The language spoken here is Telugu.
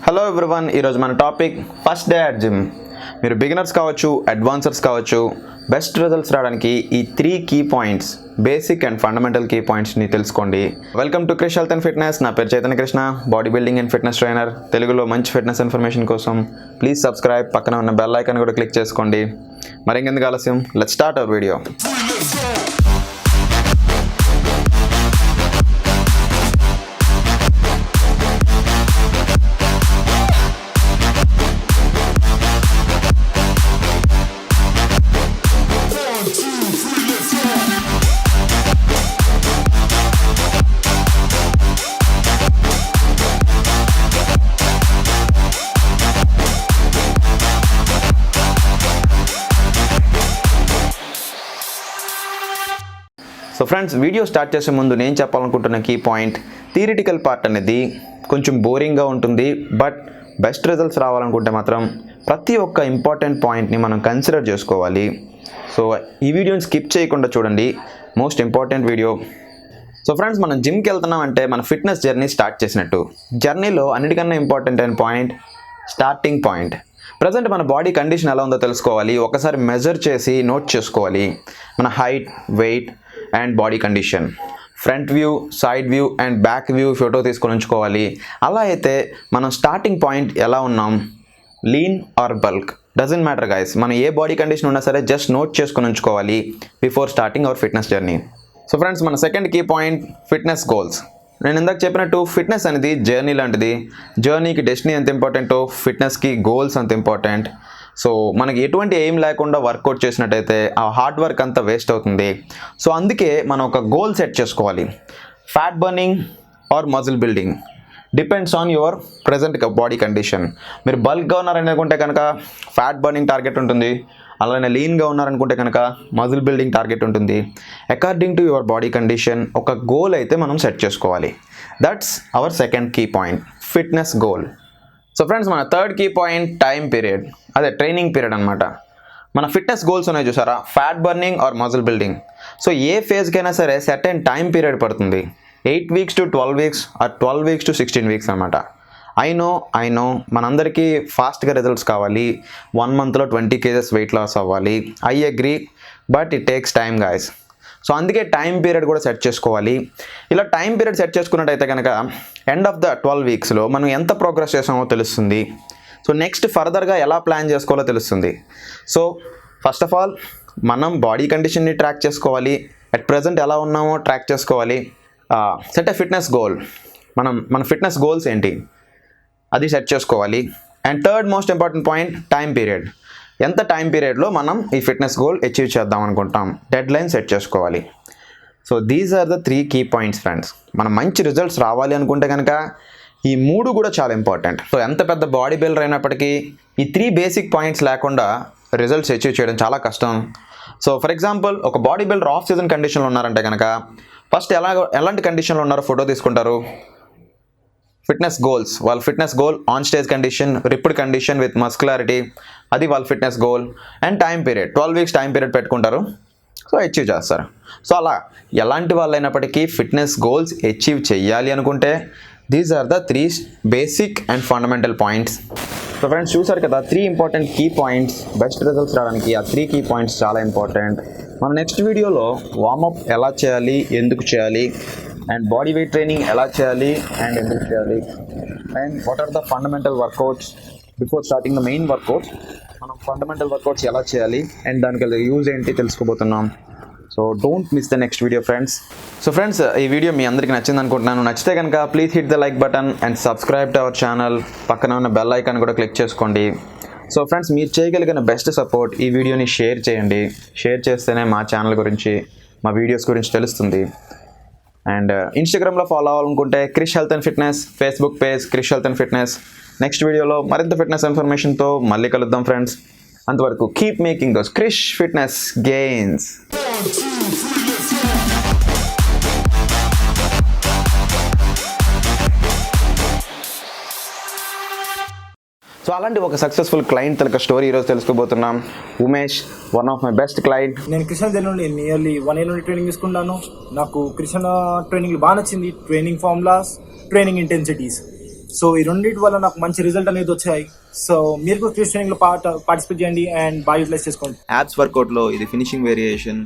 హలో ఎవ్రీవన్, ఈరోజు మన topic first day at gym. మీరు బిగినర్స్ కావచ్చు, అడ్వాన్సర్స్ కావచ్చు, బెస్ట్ రిజల్ట్స్ రావడానికి ఈ 3 key points, basic and fundamental key పాయింట్స్ని తెలుసుకోండి. Welcome to Krish health and fitness. నా పేరు Chaitanya Krishna, body building and fitness trainer. తెలుగులో మంచి ఫిట్నెస్ ఇన్ఫర్మేషన్ కోసం ప్లీజ్ సబ్స్క్రైబ్, పక్కన ఉన్న బెల్ ఐకాన్ కూడా క్లిక్ చేసుకోండి. మరి ఇంకెందుకు ఆలస్యం, let's start our video. So friends, video start చేసే ముందు నేను చెప్పాలనుకుంటున్న కీ పాయింట్, థియరిటికల్ పార్ట్ అనేది కొంచెం బోరింగ్గా ఉంటుంది. బట్ బెస్ట్ రిజల్ట్స్ రావాలనుకుంటే మాత్రం ప్రతి ఒక్క ఇంపార్టెంట్ పాయింట్ని మనం కన్సిడర్ చేసుకోవాలి. సో ఈ వీడియోని స్కిప్ చేయకుండా చూడండి, most important video. So friends, మనం జిమ్కి వెళ్తున్నాం అంటే మన ఫిట్నెస్ జర్నీ స్టార్ట్ చేసినట్టు. జర్నీలో అన్నిటికన్నా ఇంపార్టెంట్ అయిన పాయింట్ స్టార్టింగ్ పాయింట్. ప్రజెంట్ మన బాడీ కండిషన్ ఎలా ఉందో తెలుసుకోవాలి. ఒకసారి మెజర్ చేసి నోట్ చేసుకోవాలి మన height, weight and body condition. Front view, side view and back view photo తీసుకొని ఉంచుకోవాలి. అలా అయితే మనం స్టార్టింగ్ పాయింట్ ఎలా ఉన్నాం, lean or bulk, doesn't matter guys. మనం ఏ బాడీ కండిషన్ ఉన్నా సరే జస్ట్ నోట్ చేసుకొని ఉంచుకోవాలి before starting our fitness journey. So friends, మన second key point fitness goals. నేను ఇందాక చెప్పినట్టు ఫిట్నెస్ అనేది జర్నీ లాంటిది. జర్నీకి డెస్టినీ ఎంత ఇంపార్టెంటో, ఫిట్నెస్కి గోల్స్ అంత ఇంపార్టెంట్. సో మనకి ఎటువంటి ఎయిమ్ లేకుండా వర్కౌట్ చేసినట్టయితే ఆ హార్డ్ వర్క్ అంతా వేస్ట్ అవుతుంది. సో అందుకే మనం ఒక గోల్ సెట్ చేసుకోవాలి. Fat burning or muscle building depends on your present body condition. మీరు బల్క్గా ఉన్నారనుకుంటే కనుక ఫ్యాట్ బర్నింగ్ టార్గెట్ ఉంటుంది. అలానే లీన్గా ఉన్నారనుకుంటే కనుక మజిల్ బిల్డింగ్ టార్గెట్ ఉంటుంది. According to your body condition ఒక గోల్ అయితే మనం సెట్ చేసుకోవాలి. That's our second key point, fitness goal. So friends, మన third key point time period, అదే ట్రైనింగ్ పీరియడ్ అనమాట. మన ఫిట్నెస్ గోల్స్ ఉన్నాయి చూసారా, fat burning or muscle building. So ఏ ఫేజ్కైనా సరే సర్టెన్ టైం పీరియడ్ పడుతుంది. 8 weeks to 12 weeks or 12 weeks to 16 weeks అనమాట. ఐ నో మనందరికీ ఫాస్ట్గా రిజల్ట్స్ కావాలి. 1 monthలో 20 kgs వెయిట్ లాస్ అవ్వాలి. I agree, but it takes time guys. So అందుకే టైం పీరియడ్ కూడా సెట్ చేసుకోవాలి. ఇలా టైం పీరియడ్ సెట్ చేసుకున్నట్టయితే కనుక ఎండ్ ఆఫ్ ద 12 weeksలో మనం ఎంత ప్రోగ్రెస్ చేసామో తెలుస్తుంది. సో నెక్స్ట్ ఫర్దర్గా ఎలా ప్లాన్ చేసుకోవాలో తెలుస్తుంది. సో ఫస్ట్ ఆఫ్ ఆల్ మనం బాడీ కండిషన్ని ట్రాక్ చేసుకోవాలి. అట్ ప్రజెంట్ ఎలా ఉన్నామో ట్రాక్ చేసుకోవాలి. Set a fitness goal. మన ఫిట్నెస్ గోల్స్ ఏంటి అది సెట్ చేసుకోవాలి. And third most important point time period. ఎంత టైం పీరియడ్లో మనం ఈ ఫిట్నెస్ గోల్ అచీవ్ చేద్దాం అనుకుంటాం, డెడ్ లైన్ సెట్ చేసుకోవాలి. So these are the 3 key points friends. మనం మంచి రిజల్ట్స్ రావాలి అనుకుంటే కనుక ఈ 3 కూడా చాలా ఇంపార్టెంట్. సో ఎంత పెద్ద బాడీ బిల్డర్ అయినప్పటికీ ఈ 3 బేసిక్ పాయింట్స్ లేకుండా రిజల్ట్స్ అచీవ్ చేయడం చాలా కష్టం. సో ఫర్ ఎగ్జాంపుల్, ఒక బాడీ బిల్డర్ ఆఫ్ సీజన్ కండిషన్లో ఉన్నారంటే కనుక ఫస్ట్ ఎలాంటి కండిషన్లో ఉన్నారో ఫోటో తీసుకుంటారు. ఫిట్నెస్ గోల్స్, వాళ్ళ fitness goal on stage condition, ripped condition with muscularity, అది వాళ్ళ fitness goal. And time period 12 weeks time period పెట్టుకుంటారు. సో అచీవ్ చేస్తారు. సో అలా ఎలాంటి వాళ్ళైనప్పటికీ ఫిట్నెస్ గోల్స్ అచీవ్ చేయాలి అనుకుంటే these are the 3 basic and fundamental points. So friends, చూసారు కదా 3 important key points. Best results రావడానికి ఆ 3 కీ పాయింట్స్ చాలా ఇంపార్టెంట్. మన నెక్స్ట్ వీడియోలో వార్మప్ ఎలా చేయాలి, ఎందుకు చేయాలి, అండ్ బాడీ వెయిట్ ట్రైనింగ్ ఎలా చేయాలి అండ్ ఎందుకు చేయాలి, and what are the fundamental workouts before starting the main workouts, మనం ఫండమెంటల్ వర్కౌట్స్ ఎలా చేయాలి అండ్ దానికి యూజ్ ఏంటి తెలుసుకోబోతున్నాం. So don't miss the next video friends. So friends, ఈ వీడియో మీ అందరికీ నచ్చింది అనుకుంటున్నాను. నచ్చితే కనుక please hit the like button and subscribe to our channel. పక్కన ఉన్న బెల్ ఐకాన్ కూడా క్లిక్ చేసుకోండి. సో ఫ్రెండ్స్, మీరు చేయగలిగిన బెస్ట్ సపోర్ట్ ఈ వీడియోని షేర్ చేయండి. షేర్ చేస్తేనే మా ఛానల్ గురించి, మా వీడియోస్ గురించి తెలుస్తుంది. అండ్ ఇన్స్టాగ్రామ్లో ఫాలో అవ్వాలనుకుంటే Krish health and fitness, Facebook page Krish health and fitness. Next వీడియోలో మరింత ఫిట్నెస్ ఇన్ఫర్మేషన్తో మళ్ళీ కలుద్దాం ఫ్రెండ్స్. అంతవరకు keep making those Krish fitness gains. So అలాంటి ఒక సక్సెస్ఫుల్ క్లయింట్ తనక స్టోరీ ఈరోజు తెలుసుకోబోతున్నాం. Umesh, one of my best client. నేను కృష్ణ దగ్గర నుండి నియర్లీ 1 year నుండి ట్రైనింగ్ తీసుకున్నాను. నాకు కృష్ణ ట్రైనింగ్ బాగా నచ్చింది. Training formulas, training intensities. So ఈ రెండింటి వల్ల నాకు మంచి రిజల్ట్ అనేది వచ్చాయి. సో మీరు కూడా క్రీస్ ట్రైనింగ్లో పార్టిసిపేట్ చేయండి అండ్ బాగా యూటిలైజ్ చేసుకోండి. యాబ్స్ వర్కౌట్లో ఇది ఫినిషింగ్ వేరియేషన్,